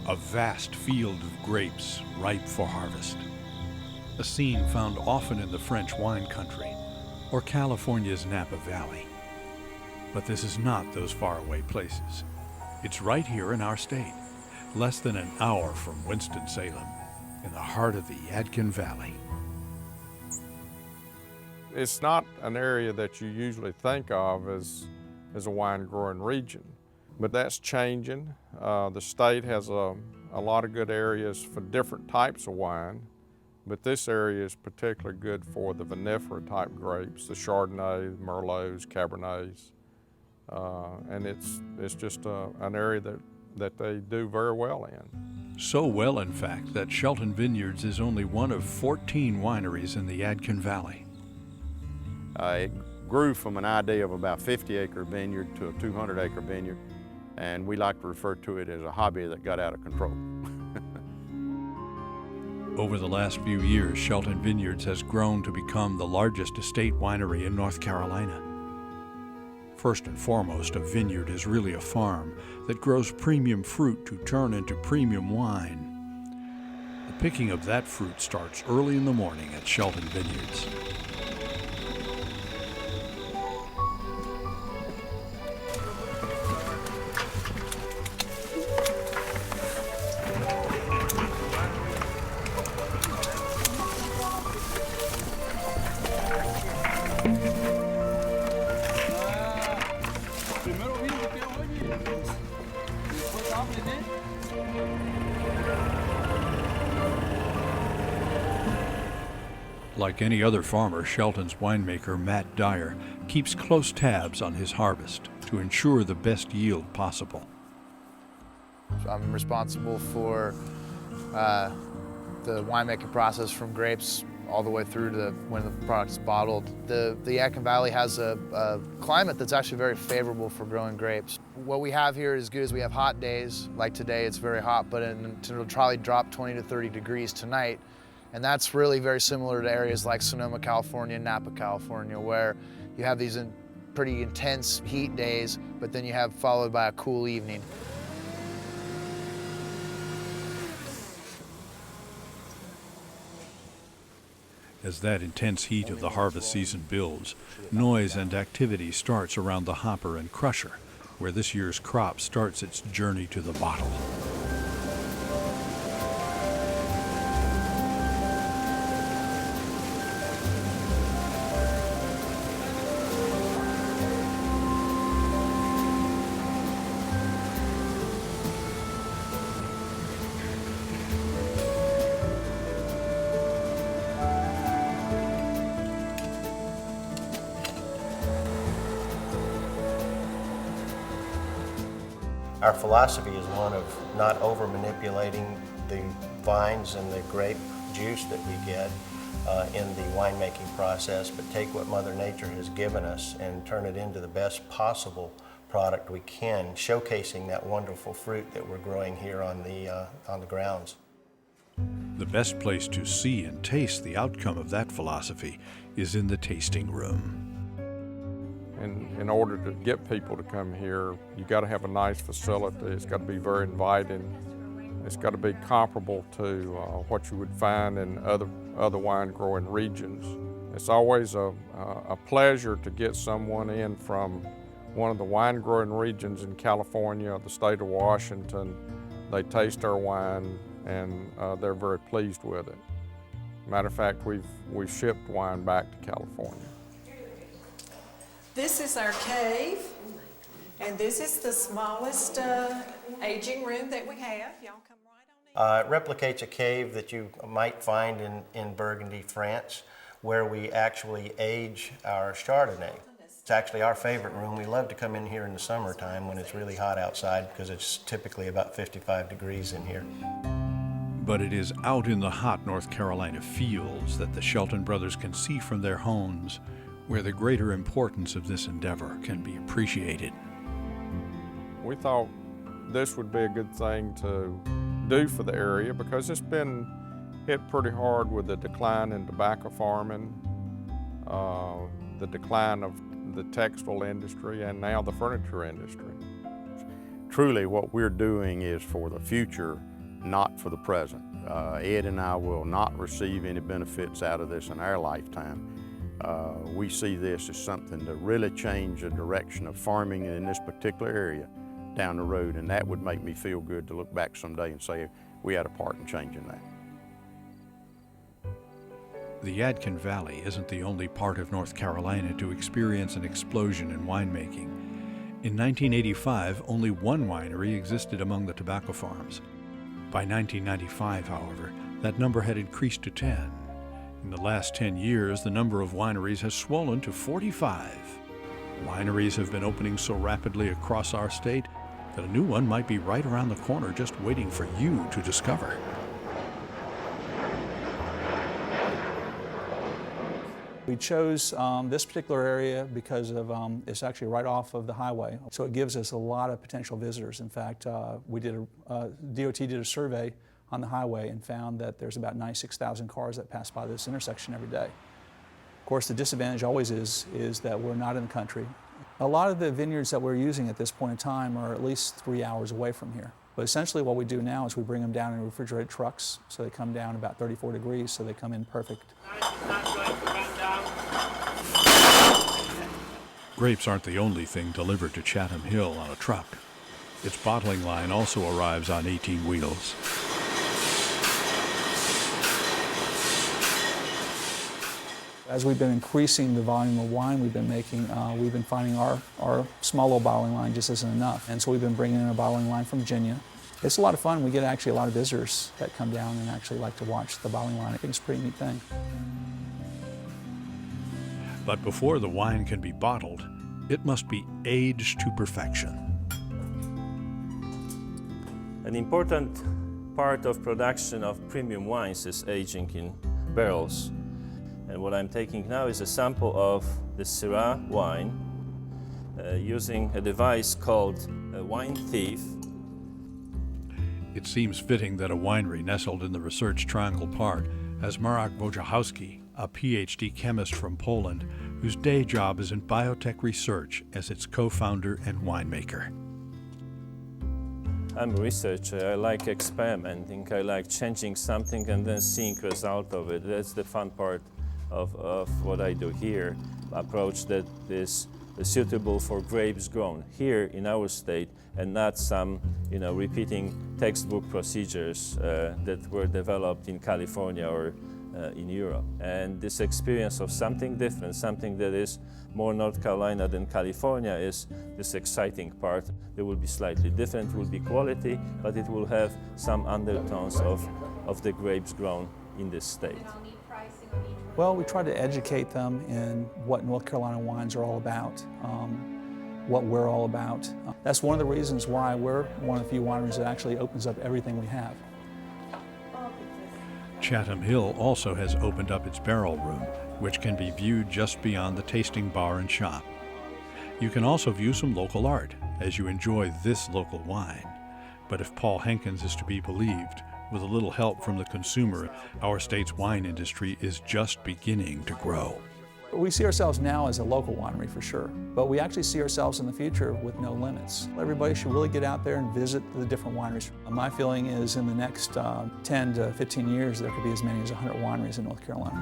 a vast field of grapes ripe for harvest. A scene found often in the French wine country or California's Napa Valley. But this is not those faraway places. It's right here in our state, less than an hour from Winston-Salem, in the heart of the Yadkin Valley. It's not an area that you usually think of as a wine growing region, but that's changing. The state has a lot of good areas for different types of wine, but this area is particularly good for the vinifera type grapes, the Chardonnay, Merlots, Cabernets, and it's just an area that they do very well in. So well, in fact, that Shelton Vineyards is only one of 14 wineries in the Yadkin Valley. It grew from an idea of about 50-acre vineyard to a 200-acre vineyard, and we like to refer to it as a hobby that got out of control. Over the last few years, Shelton Vineyards has grown to become the largest estate winery in North Carolina. First and foremost, a vineyard is really a farm that grows premium fruit to turn into premium wine. The picking of that fruit starts early in the morning at Shelton Vineyards. Like any other farmer, Shelton's winemaker, Matt Dyer, keeps close tabs on his harvest to ensure the best yield possible. I'm responsible for the winemaking process from grapes all the way through to when the product's bottled. The Yadkin Valley has a climate that's actually very favorable for growing grapes. What we have here is good as we have hot days, like today it's very hot, but it'll probably drop 20 to 30 degrees tonight. And that's really very similar to areas like Sonoma, California, Napa, California, where you have these pretty intense heat days, but then you have followed by a cool evening. As that intense heat of the harvest season builds, noise and activity starts around the hopper and crusher, where this year's crop starts its journey to the bottle. Our philosophy is one of not over-manipulating the vines and the grape juice that we get in the winemaking process, but take what Mother Nature has given us and turn it into the best possible product we can, showcasing that wonderful fruit that we're growing here on the grounds. The best place to see and taste the outcome of that philosophy is in the tasting room. And in order to get people to come here, you got to have a nice facility. It's got to be very inviting. It's got to be comparable to what you would find in other wine growing regions. It's always a pleasure to get someone in from one of the wine growing regions in California, the state of Washington. They taste our wine and they're very pleased with it. Matter of fact, we've shipped wine back to California. This is our cave, and this is the smallest aging room that we have. Y'all come right on in. It replicates a cave that you might find in Burgundy, France, where we actually age our Chardonnay. It's actually our favorite room. We love to come in here in the summertime when it's really hot outside because it's typically about 55 degrees in here. But it is out in the hot North Carolina fields that the Shelton brothers can see from their homes where the greater importance of this endeavor can be appreciated. We thought this would be a good thing to do for the area because it's been hit pretty hard with the decline in tobacco farming, the decline of the textile industry, and now the furniture industry. Truly what we're doing is for the future not for the present. Ed and I will not receive any benefits out of this in our lifetime. We see this as something to really change the direction of farming in this particular area down the road, and that would make me feel good to look back someday and say we had a part in changing that. The Yadkin Valley isn't the only part of North Carolina to experience an explosion in winemaking. In 1985, only one winery existed among the tobacco farms. By 1995, however, that number had increased to 10. In the last 10 years, the number of wineries has swollen to 45. Wineries have been opening so rapidly across our state that a new one might be right around the corner just waiting for you to discover. We chose this particular area because of it's actually right off of the highway, so it gives us a lot of potential visitors. In fact, DOT did a survey on the highway and found that there's about 96,000 cars that pass by this intersection every day. Of course, the disadvantage always is that we're not in the country. A lot of the vineyards that we're using at this point in time are at least 3 hours away from here. But essentially what we do now is we bring them down in refrigerated trucks, so they come down about 34 degrees, so they come in perfect. Grapes aren't the only thing delivered to Chatham Hill on a truck. Its bottling line also arrives on 18 wheels. As we've been increasing the volume of wine we've been making, we've been finding our small little bottling line just isn't enough. And so we've been bringing in a bottling line from Virginia. It's a lot of fun. We get actually a lot of visitors that come down and actually like to watch the bottling line. I think it's a pretty neat thing. But before the wine can be bottled, it must be aged to perfection. An important part of production of premium wines is aging in barrels. And what I'm taking now is a sample of the Syrah wine using a device called a wine thief. It seems fitting that a winery nestled in the Research Triangle Park has Marek Wojciechowski, a PhD chemist from Poland, whose day job is in biotech research as its co-founder and winemaker. I'm a researcher. I like experimenting. I like changing something and then seeing the result of it. That's the fun part of what I do here. Approach that is suitable for grapes grown here in our state and not some, repeating textbook procedures that were developed in California or in Europe. And this experience of something different, something that is more North Carolina than California, is this exciting part. It will be slightly different, it will be quality, but it will have some undertones of the grapes grown in this state. Well, we try to educate them in what North Carolina wines are all about, what we're all about. That's one of the reasons why we're one of the few wineries that actually opens up everything we have. Chatham Hill also has opened up its barrel room, which can be viewed just beyond the tasting bar and shop. You can also view some local art as you enjoy this local wine. But if Paul Henkins is to be believed, with a little help from the consumer, our state's wine industry is just beginning to grow. We see ourselves now as a local winery for sure, but we actually see ourselves in the future with no limits. Everybody should really get out there and visit the different wineries. My feeling is in the next 10 to 15 years, there could be as many as 100 wineries in North Carolina.